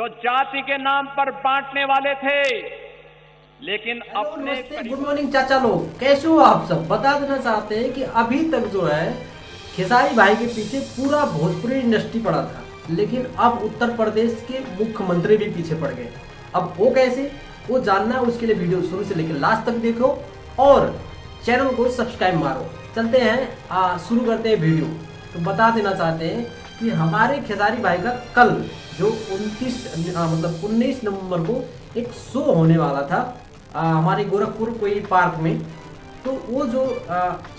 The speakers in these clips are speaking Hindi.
जो जाति के नाम पर बांटने वाले थे, लेकिन अपने गुड मॉर्निंग चाचा लोग, कैसे हो आप सब। बता देना चाहते हैं कि अभी तक जो है खेसारी भाई के पीछे पूरा भोजपुरी इंडस्ट्री पड़ा था, लेकिन अब उत्तर प्रदेश के मुख्यमंत्री भी पीछे पड़ गए। अब वो कैसे, वो जानना है, उसके लिए वीडियो शुरू से लेकर लास्ट तक देखो और चैनल को सब्सक्राइब मारो। चलते हैं, शुरू करते हैं वीडियो। तो बता देना चाहते हैं कि हमारे खेसारी भाई का कल जो 19 नवंबर को एक शो होने वाला था हमारे गोरखपुर कोई पार्क में, तो वो जो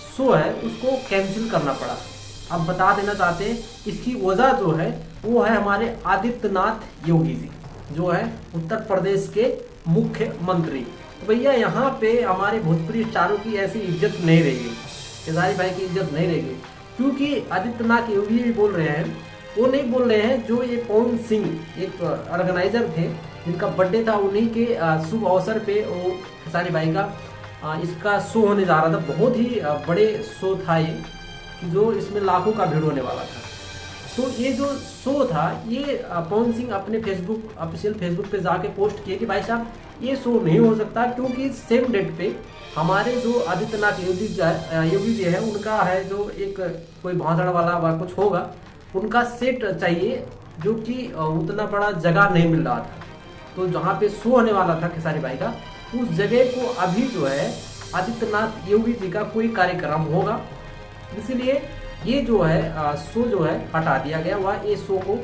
शो है उसको कैंसिल करना पड़ा। अब बता देना चाहते हैं इसकी वजह जो है वो है हमारे आदित्यनाथ योगी जी, जो है उत्तर प्रदेश के मुख्यमंत्री। तो भैया यहाँ पे हमारे भोजपुरी स्टारों की ऐसी इज्जत नहीं रहेगी, खेसारी भाई की इज्जत नहीं रहेगी, क्योंकि आदित्यनाथ योगी भी बोल रहे हैं, वो नहीं बोल रहे हैं जो ये पवन सिंह एक ऑर्गेनाइजर थे जिनका बर्थडे था, उन्हीं के शुभ अवसर पे वो खेसारी भाई का इसका शो होने जा रहा था। बहुत ही बड़े शो था ये, जो इसमें लाखों का भीड़ होने वाला था। तो ये जो शो था ये पवन सिंह अपने फेसबुक ऑफिशियल फेसबुक पे जाके पोस्ट किए कि भाई साहब ये शो नहीं हो सकता, क्योंकि सेम डेट पे हमारे जो आदित्यनाथ योगी जी है उनका है जो एक कोई भाषण वाला कुछ होगा, उनका सेट चाहिए जो कि उतना बड़ा जगह नहीं मिल रहा था। तो जहाँ पे शो होने वाला था खेसारी भाई का, उस जगह को अभी जो है आदित्यनाथ योगी जी का कोई कार्यक्रम होगा, इसलिए ये जो है शो जो है हटा दिया गया। वह ये शो को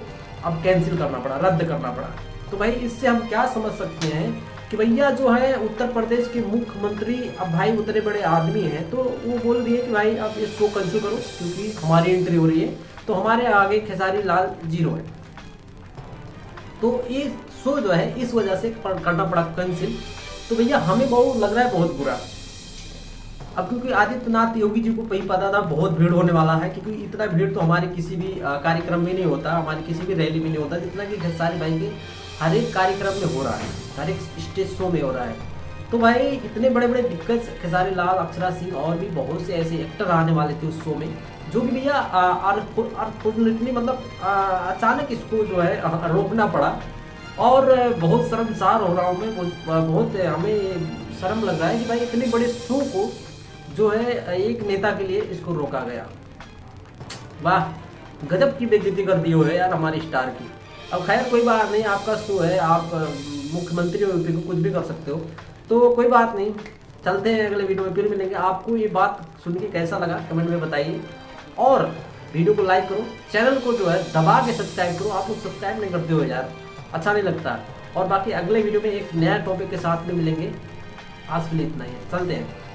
अब कैंसिल करना पड़ा, रद्द करना पड़ा। तो भाई इससे हम क्या समझ सकते हैं कि भैया जो है उत्तर प्रदेश के मुख्यमंत्री अब भाई उतने बड़े आदमी हैं, तो वो बोल दिए कि भाई अब ये शो कैंसिल करो क्योंकि हमारी एंट्री हो रही है, तो हमारे आगे खेसारी लाल जीरो है। तो ये शो जो है इस वजह से करना पड़ा कैंसिल। तो भैया हमें बहुत लग रहा है बहुत बुरा। अब क्योंकि आदित्यनाथ योगी जी को ही पता था बहुत भीड़ होने वाला है, क्योंकि इतना भीड़ तो हमारे किसी भी कार्यक्रम में नहीं होता, हमारे किसी भी रैली में नहीं होता जितना कि खेसारी भाई के हर एक कार्यक्रम में हो रहा है, हर एक स्टेज शो में हो रहा है। तो भाई इतने बड़े बड़े दिग्गज खेसारी लाल, अक्षरा सिंह और भी बहुत से ऐसे एक्टर आने वाले थे उस शो में, जो कि भैया अनफॉर्चुनेटली मतलब अचानक इसको जो है रोकना पड़ा। और बहुत शर्मसार हो रहा हूँ मैं, बहुत हमें शर्म लग रहा है कि भाई इतने बड़े शो को जो है एक नेता के लिए इसको रोका गया। वाह, गजब की बेइज्जती कर दी हो है यार हमारे स्टार की। अब खैर कोई बात नहीं, आपका शो है, आप मुख्यमंत्री हो, कुछ भी कर सकते हो, तो कोई बात नहीं। चलते हैं अगले वीडियो में, फिर मिलेंगे। आपको ये बात सुन के कैसा लगा कमेंट में बताइए, और वीडियो को लाइक करो, चैनल को जो है दबा के सब्सक्राइब करो। आप लोग सब्सक्राइब नहीं करते हो यार, अच्छा नहीं लगता। और बाकी अगले वीडियो में एक नया टॉपिक के साथ में मिलेंगे। आज के लिए इतना ही है, चलते हैं।